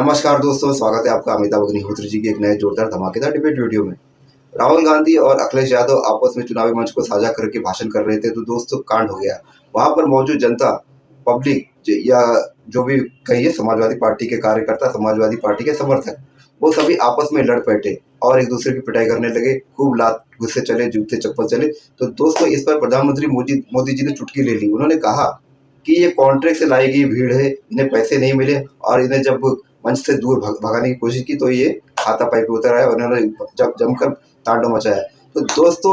नमस्कार दोस्तों, स्वागत है आपका अमिताभ अग्निहोत्री जी की एक नए जोरदार धमाकेदार डिबेट वीडियो में। राहुल गांधी और अखिलेश यादव आपस में चुनावी मंच को साझा करके भाषण कर रहे थे तो दोस्तों कांड हो गया। वहां पर मौजूद जनता, पब्लिक या जो भी कहिए समाजवादी पार्टी के कार्यकर्ता, समाजवादी पार्टी के समर्थक, वो सभी आपस में लड़ बैठे और एक दूसरे की पिटाई करने लगे। खूब लात गुस्से चले, जूते चप्पल चले। तो दोस्तों इस पर प्रधानमंत्री मोदी जी ने चुटकी ले ली। उन्होंने कहा कि ये कॉन्ट्रैक्ट से लाई गई भीड़ है, इन्हें पैसे नहीं मिले और इन्हें जब मंच से दूर भगाने की कोशिश की तो ये हाथापाई पे उतर आए और उन्होंने जब जमकर तांडव मचाया। तो दोस्तों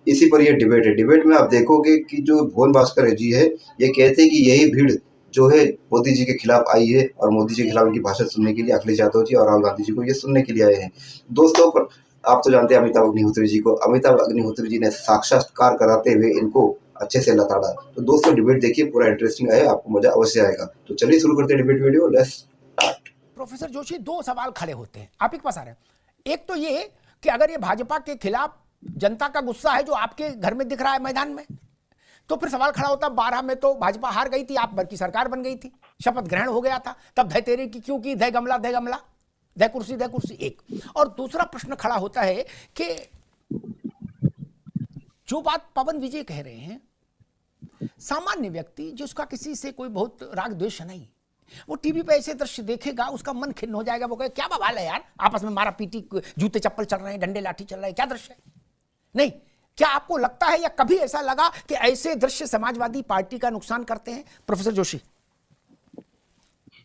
इसी पर ये डिबेट है। डिबेट में आप देखोगे कि जो भुवन भास्कर जी है, ये कहते हैं कि यही भीड़ जो है मोदी जी के खिलाफ आई है और मोदी जी के खिलाफ इनकी भाषण सुनने के लिए अखिलेश यादव जी और राहुल गांधी जी को ये सुनने के लिए आए हैं। दोस्तों पर आप तो जानते हैं अमिताभ अग्निहोत्री जी को। अमिताभ अग्निहोत्री जी ने साक्षात्कार कराते हुए इनको अच्छे से लताड़ा। तो दोस्तों डिबेट देखिए, पूरा इंटरेस्टिंग है, आपको मजा अवश्य आएगा। तो चलिए शुरू करते हैं debate video. Let's start. Professor Joshi, दो सवाल खड़े होते हैं आप ही के पास आ रहे हैं। एक तो ये कि अगर ये भाजपा के खिलाफ जनता का गुस्सा है जो आपके घर में दिख रहा है मैदान में, तो फिर सवाल खड़ा होता 12 में तो भाजपा हार गई थी, आप भर की सरकार बन गई थी, शपथ ग्रहण हो गया था, तब धय तेरे की क्यों की, धय गमला धय गमला, धय कुर्सी एक। और दूसरा प्रश्न खड़ा होता है कि जो बात पवन विजय कह रहे हैं, सामान्य व्यक्ति जिसका किसी से कोई बहुत राग द्वेष नहीं, वो टीवी पे ऐसे दृश्य देखेगा, उसका मन खिन्न हो जाएगा। वो कहे क्या बवाल है यार, आपस में मारा पीटी, जूते चप्पल चल रहे हैं, डंडे लाठी चल रहे हैं, क्या दृश्य है। नहीं, क्या आपको लगता है या कभी ऐसा लगा कि ऐसे दृश्य समाजवादी पार्टी का नुकसान करते हैं? प्रोफेसर जोशी,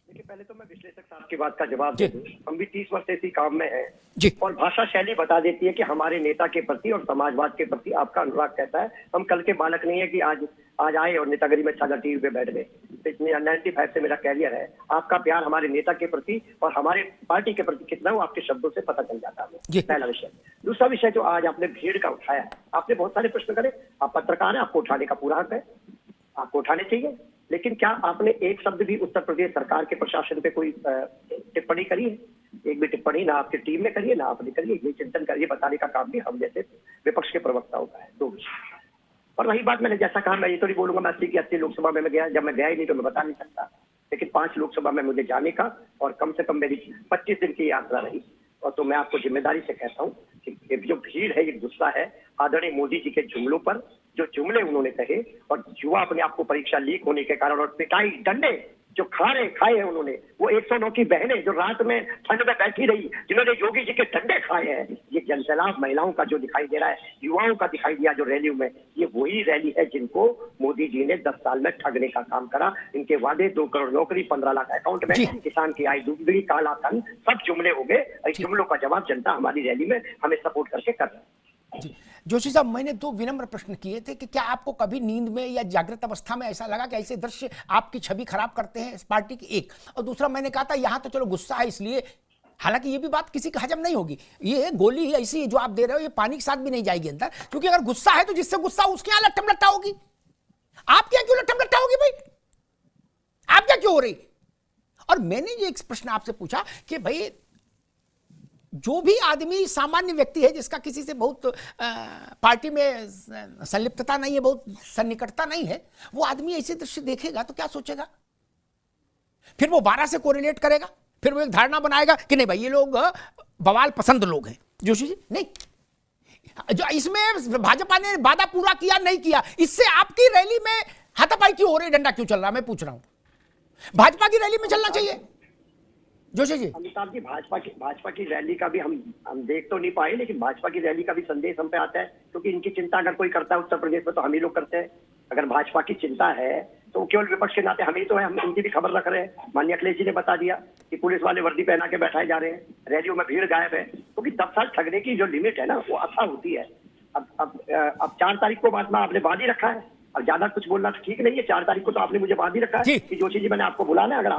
देखिए पहले तो मैं विश्लेषक साहब की बात का जवाब दे दूं। हम भी 30 वर्ष से इसी काम में हैं और भाषा शैली बता देती है कि हमारे नेता के प्रति और समाजवाद के प्रति आपका अनुराग कहता है। हम कल के बालक नहीं है कि आज आए और नेतागिरी में चादर टीवी पे बैठ गए। तो इतने 95 से मेरा कैरियर है। आपका प्यार हमारे नेता के प्रति और हमारे पार्टी के प्रति कितना हो आपके शब्दों से पता चल जाता है। पहला विषय। दूसरा विषय जो आज आपने भीड़ का उठाया, आपने बहुत सारे प्रश्न करे, आप पत्रकार है, आपको उठाने का पूरा हक है, आपको उठाने चाहिए। लेकिन क्या आपने एक शब्द भी उत्तर प्रदेश सरकार के प्रशासन पे कोई टिप्पणी करी है? एक भी टिप्पणी ना आपकी टीम ने करी है, ना आपने करी है। ये चिंतन करिए, बताने का काम भी हम जैसे विपक्ष के प्रवक्ताओं का है। दो विषय। और वही बात मैंने जैसा कहा, मैं ये तो नहीं बोलूंगा मैं 80 की 80 लोकसभा में गया, जब मैं गया ही नहीं तो मैं बता नहीं सकता। लेकिन 5 लोकसभा में मुझे जाने का और कम से कम मेरी 25 दिन की यात्रा रही। और तो मैं आपको जिम्मेदारी से कहता हूँ कि जो भीड़ है, ये गुस्सा है आदरणीय मोदी जी के जुमलों पर, जो जुमले उन्होंने कहे और युवा अपने आप को परीक्षा लीक होने के कारण और पिटाई डंडे जो खाए हैं उन्होंने, वो 109 की बहनें जो रात में ठंड में बैठी रही, जिन्होंने योगी जी के डंडे खाए हैं। ये जनसैलाब महिलाओं का जो दिखाई दे रहा है, युवाओं का दिखाई दिया जो रैलियों में, ये वही रैली है जिनको मोदी जी ने 10 साल में ठगने का काम करा। इनके वादे 2 करोड़ नौकरी, 15 लाख अकाउंट में, किसान की आय डूबी, काला धन, सब जुमले हो गए। इस जुमलों का जवाब जनता हमारी रैली में हमें सपोर्ट करके कर रही है। जोशी साहब, मैंने 2 विनम्र प्रश्न किए थे कि क्या आपको कभी नींद में या जागृत अवस्था में ऐसा लगा कि ऐसे दृश्य आपकी छवि खराब करते हैं इस पार्टी की? एक। और दूसरा, मैंने कहा था यहां तो चलो गुस्सा है इसलिए, हालांकि ये भी बात किसी का हजम नहीं होगी, ये गोली ऐसी जो आप दे रहे हो ये पानी के साथ भी नहीं जाएगी अंदर, क्योंकि अगर गुस्सा है तो जिससे गुस्सा उसके यहां लट्ठम लट्टा होगी। आप क्या क्यों लट्ठम लट्टा होगी भाई? आप क्या क्यों हो रही? और मैंने ये एक प्रश्न आपसे पूछा कि भाई जो भी आदमी सामान्य व्यक्ति है जिसका किसी से बहुत पार्टी में संलिप्तता नहीं है, बहुत सन्निकटता नहीं है, वो आदमी ऐसे दृश्य देखेगा तो क्या सोचेगा? फिर वो 12 से कोरिलेट करेगा, फिर वो एक धारणा बनाएगा कि नहीं भाई ये लोग बवाल पसंद लोग हैं। जोशी जी, नहीं, जो इसमें भाजपा ने वादा पूरा किया नहीं किया, इससे आपकी रैली में हाथापाई क्यों हो रही, डंडा क्यों चल रहा? मैं पूछ रहा हूं। भाजपा की रैली में चलना चाहिए। जोशी जी, अमिताभ जी, भाजपा की रैली का भी हम देख तो नहीं पाए, लेकिन भाजपा की रैली का भी संदेश हम पे आता है, क्योंकि इनकी चिंता अगर कोई करता है उत्तर प्रदेश में तो हम ही लोग करते हैं। अगर भाजपा की चिंता है तो केवल विपक्ष के नाते हम ही तो है, हम उनकी भी खबर रख रहे हैं। माननीय अखिलेश जी ने बता दिया कि पुलिस वाले वर्दी पहना के बैठाए जा रहे हैं, रैलियों में भीड़ गायब है, क्योंकि 10 साल ठगने की जो लिमिट है ना वो अच्छा होती है। अब 4 तारीख को बाद में आपने बांध ही रखा है, अब ज्यादा कुछ बोलना ठीक नहीं है। 4 तारीख को तो आपने मुझे बांध ही रखा है कि जोशी जी मैंने आपको बुलाना है, अगर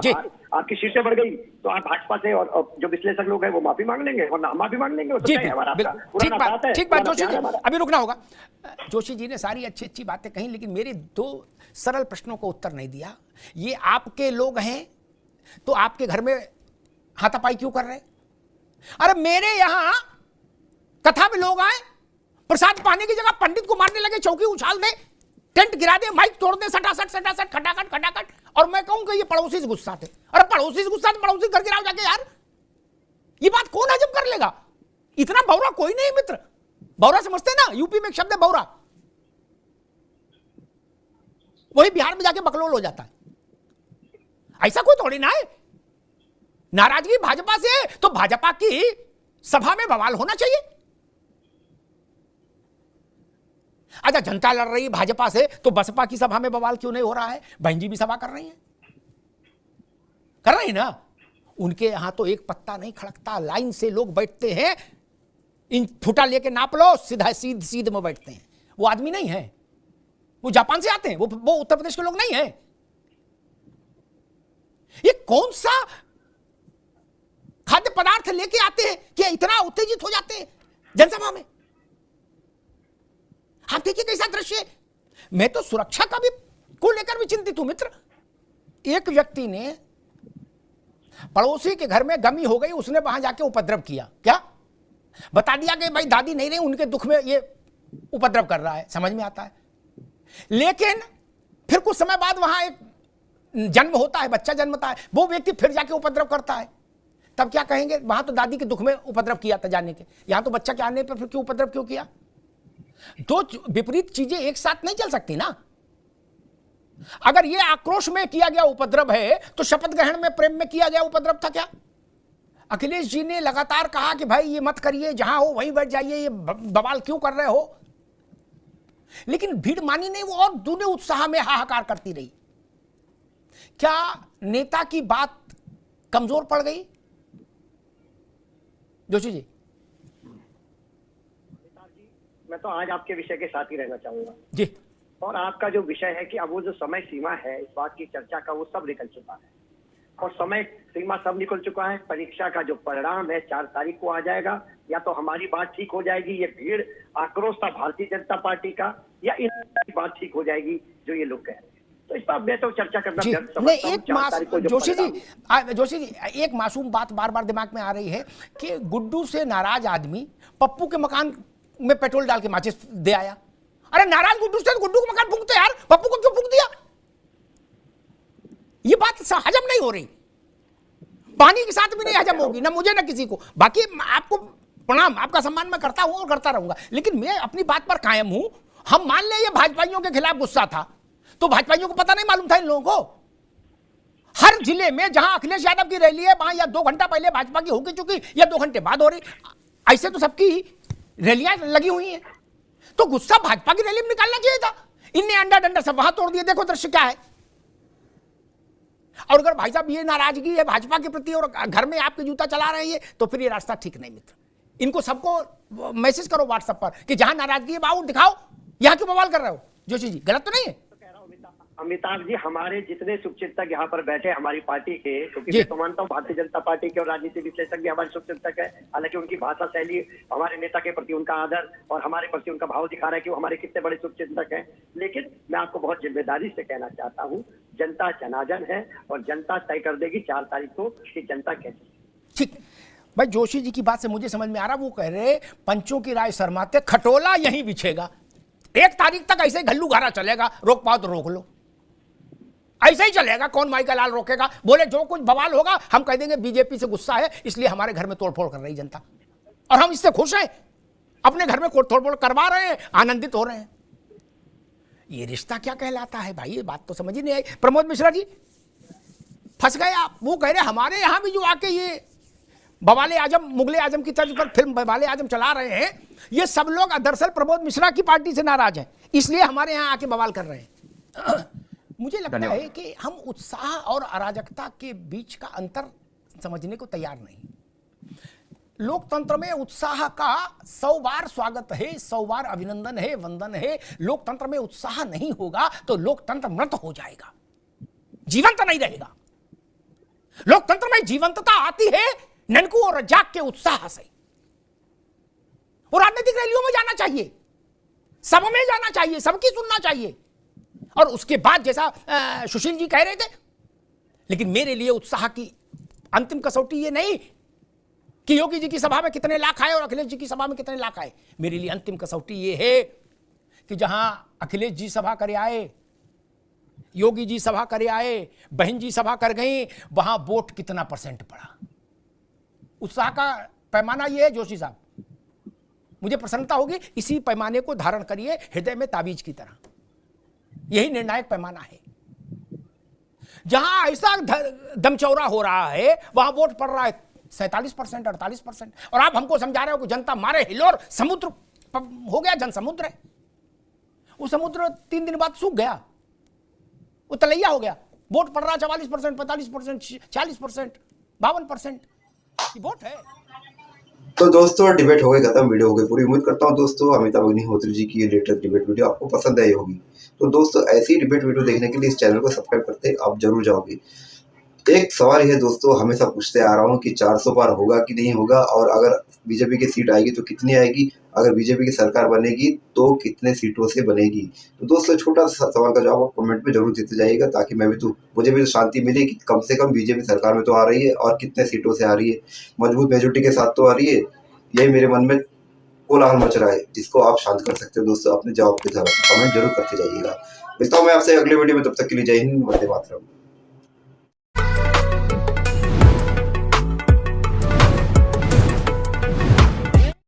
आपकी सीटें बढ़ गई तो आप भाजपा से और जो विश्लेषक लोग हैं वो माफी मांग लेंगे और हम माफी मांग लेंगे। ठीक बात जोशी जी, अभी रुकना होगा। जोशी जी ने सारी अच्छी अच्छी बातें कही, लेकिन मेरे 2 सरल प्रश्नों को उत्तर नहीं दिया। ये आपके लोग हैं तो आपके घर में हाथापाई क्यों कर रहे? अरे मेरे यहां कथा में लोग आए, प्रसाद पाने की जगह पंडित को मारने लगे, चौकी उछाल दे, टेंट गिरा दे, माइक तोड़ दे, सटासट सटासट खटाखट खटाखट, और मैं कहूं कि ये पड़ोसी से गुस्सा थे। अरे पड़ोसी से गुस्सा, पड़ोसी घर गिराओ जाके यार, ये बात कौन हजम कर लेगा? इतना बौरा कोई नहीं मित्र। बौरा समझते ना, यूपी में एक शब्द है बौरा, वही बिहार में जाके बकलोल हो जाता है। ऐसा कोई थोड़ी ना है। नाराजगी भाजपा से है तो भाजपा की सभा में बवाल होना चाहिए। अच्छा, जनता लड़ रही है भाजपा से तो बसपा की सभा में बवाल क्यों नहीं हो रहा है? बहन जी भी सभा कर रही है, कर रही ना। उनके यहां तो एक पत्ता नहीं खड़कता, लाइन से लोग बैठते हैं, इन फुटा लेके नाप लो, सीधा सीध में बैठते हैं। वो आदमी नहीं है, वो जापान से आते हैं, वो उत्तर प्रदेश के लोग नहीं है। ये कौन सा खाद्य पदार्थ लेके आते हैं कि इतना उत्तेजित हो जाते हैं जनसभा में? आप देखिए कैसा दृश्य है। मैं तो सुरक्षा का भी को लेकर भी चिंतित हूं मित्र। एक व्यक्ति ने पड़ोसी के घर में गमी हो गई, उसने वहां जाके उपद्रव किया। क्या बता दिया कि भाई दादी नहीं रही, उनके दुख में ये उपद्रव कर रहा है, समझ में आता है। लेकिन फिर कुछ समय बाद वहां एक जन्म होता है, बच्चा जन्मता है, वो व्यक्ति फिर जाके उपद्रव करता है, तब क्या कहेंगे? वहां तो दादी के दुख में उपद्रव किया था जाने के, यहां तो बच्चा के आने पर फिर क्यों उपद्रव क्यों किया? दो विपरीत चीजें एक साथ नहीं चल सकती ना। अगर ये आक्रोश में किया गया उपद्रव है तो शपथ ग्रहण में प्रेम में किया गया उपद्रव था क्या? अखिलेश जी ने लगातार कहा कि भाई ये मत करिए, जहां हो वहीं बैठ जाइए, ये बवाल क्यों कर रहे हो? लेकिन भीड़ मानी नहीं, वो और दूने उत्साह में हाहाकार करती रही। क्या नेता की बात कमजोर पड़ गई? जोशी जी, मैं तो आज आपके विषय के साथ ही रहना चाहूंगा जी। और आपका जो विषय है कि अब वो जो समय सीमा है इस बात की चर्चा का, वो सब निकल चुका है और समय सीमा सब निकल चुका है। परीक्षा का जो परिणाम है 4 तारीख को आ जाएगा। या तो हमारी बात ठीक हो जाएगी, ये भीड़ आक्रोश था भारतीय जनता पार्टी का, या इनकी बात ठीक हो जाएगी जो ये लोग कह रहे हैं। तो इस पर मैं तो चर्चा करना नहीं, एक जोशी जी एक मासूम बात बार बार दिमाग में आ रही है कि गुड्डू से नाराज आदमी पप्पू के मकान में पेट्रोल डाल के माचिस दे आया। अरे नाराज गुड्डू से गुड्डू को मकान फूंकते यार, पप्पू को क्यों फूंक दिया? ये बात हजम नहीं हो रही, पानी के साथ भी नहीं हजम होगी, ना मुझे ना किसी को। बाकी आपको प्रणाम, आपका सम्मान मैं करता हूं और करता रहूंगा, लेकिन मैं अपनी बात पर कायम हूं। हम मान ले ये भाजपाइयों के खिलाफ गुस्सा था, तो भाजपाइयों को पता नहीं मालूम था इन लोगों को? हर जिले में जहां अखिलेश यादव की रैली है वहां या 2 घंटा पहले भाजपा की होगी चुकी, या 2 घंटे बाद हो रही। ऐसे तो सबकी रैलियां लगी हुई हैं, तो गुस्सा भाजपा की रैली में निकालना चाहिए था। इनने अंडा डंडा सब वहां तोड़ दिया। देखो दृश्य क्या है। और अगर भाई साहब ये नाराजगी है भाजपा के प्रति और घर में आपके जूता चला रहे हैं तो फिर ये रास्ता ठीक नहीं मित्र। इनको सबको मैसेज करो व्हाट्सएप पर कि जहां नाराजगी है बाबू दिखाओ, यहां क्यों बवाल कर रहे हो? जोशी जी गलत तो नहीं है? अमिताभ जी, हमारे जितने शुभचिंतक यहाँ पर बैठे हमारी पार्टी के, क्योंकि मैं तो मानता हूँ भारतीय जनता पार्टी के और राजनीति विश्लेषज्ञ हमारे शुभचिंतक है। हालांकि उनकी भाषा शैली हमारे नेता के प्रति उनका आदर और हमारे प्रति उनका भाव दिखा रहा है कि वो हमारे कितने बड़े शुभचिंतक हैं। लेकिन मैं आपको बहुत जिम्मेदारी से कहना चाहता हूँ, जनता जनार्दन है और जनता तय कर देगी 4 तारीख को कि जनता कैसी। ठीक भाई, जोशी जी की बात से मुझे समझ में आ रहा, वो कह रहे पंचों की राय शर्माते, खटोला यहीं बिछेगा। 1 तारीख तक ऐसे घल्लू घारा चलेगा, रोक पाओ तो रोक लो, ऐसे ही चलेगा। कौन माई का लाल रोकेगा? बोले जो कुछ बवाल होगा हम कह देंगे बीजेपी से गुस्सा है इसलिए हमारे घर में तोड़फोड़ कर रही जनता, और हम इससे खुश हैं, अपने घर में तोड़फोड़ करवा रहे हैं, आनंदित हो रहे हैं। ये रिश्ता क्या कहलाता है भाई? ये बात तो समझ ही नहीं आई। प्रमोद मिश्रा जी फंस गए आप। वो कह रहे हमारे यहां भी जो आके ये बवाले आजम, मुगले आजम की तर्ज पर फिल्म बवाले आजम चला रहे हैं, ये सब लोग दरअसल प्रमोद मिश्रा की पार्टी से नाराज हैं, इसलिए हमारे यहां आके बवाल कर रहे हैं। मुझे लगता है कि हम उत्साह और अराजकता के बीच का अंतर समझने को तैयार नहीं। लोकतंत्र में उत्साह का 100 बार स्वागत है, 100 बार अभिनंदन है, वंदन है। लोकतंत्र में उत्साह नहीं होगा तो लोकतंत्र मृत हो जाएगा, जीवंत नहीं रहेगा। लोकतंत्र में जीवंतता आती है ननकू और रज्जाक के उत्साह से। और राजनीतिक रैलियों में जाना चाहिए, सब में जाना चाहिए, सबकी सुनना चाहिए, और उसके बाद जैसा सुशील जी कह रहे थे। लेकिन मेरे लिए उत्साह की अंतिम कसौटी ये नहीं कि योगी जी की सभा में कितने लाख आए और अखिलेश जी की सभा में कितने लाख आए। मेरे लिए अंतिम कसौटी ये है कि जहां अखिलेश जी सभा करे आए, योगी जी सभा करे आए, बहन जी सभा कर गई, वहां वोट कितना परसेंट पड़ा? उत्साह का पैमाना यह है जोशी साहब, मुझे प्रसन्नता होगी, इसी पैमाने को धारण करिए हृदय में ताबीज की तरह। यही निर्णायक पैमाना है। जहां ऐसा दमचौरा हो रहा है वहां वोट पड़ रहा है 47%, 48%, और आप हमको समझा रहे हो कि जनता मारे हिलोर समुद्र हो गया, जन समुद्र है। वो समुद्र 3 दिन बाद सूख गया, वो तलैया हो गया। वोट पड़ रहा 44%, 45%, 40%, 52% वोट है। तो दोस्तों डिबेट हो गई खत्म, वीडियो हो गई पूरी। उम्मीद करता हूँ दोस्तों अमिताभ अग्निहोत्री जी की ये लेटेस्ट डिबेट वीडियो आपको पसंद आई होगी। तो दोस्तों ऐसी डिबेट वीडियो देखने के लिए इस चैनल को सब्सक्राइब करते आप जरूर जाओगे। एक सवाल है दोस्तों, हमेशा पूछते आ रहा हूँ कि 400 पार होगा कि नहीं होगा, और अगर बीजेपी की सीट आएगी तो कितनी आएगी, अगर बीजेपी की सरकार बनेगी तो कितने सीटों से बनेगी। तो दोस्तों छोटा सा सवाल का जवाब आप कमेंट में जरूर देते जाइएगा, ताकि मुझे भी तो शांति मिले कि कम से कम बीजेपी सरकार में तो आ रही है, और कितने सीटों से आ रही है, मजबूत मेजोरिटी के साथ तो आ रही है। यही मेरे मन में कोलाहल मच रहा है, जिसको आप शांत कर सकते हो दोस्तों अपने जवाब के साथ। कमेंट जरूर करते जाइएगा। मिलता हूँ मैं आपसे अगले वीडियो में, तब तक के लिए जय हिंद, वंदे मातरम।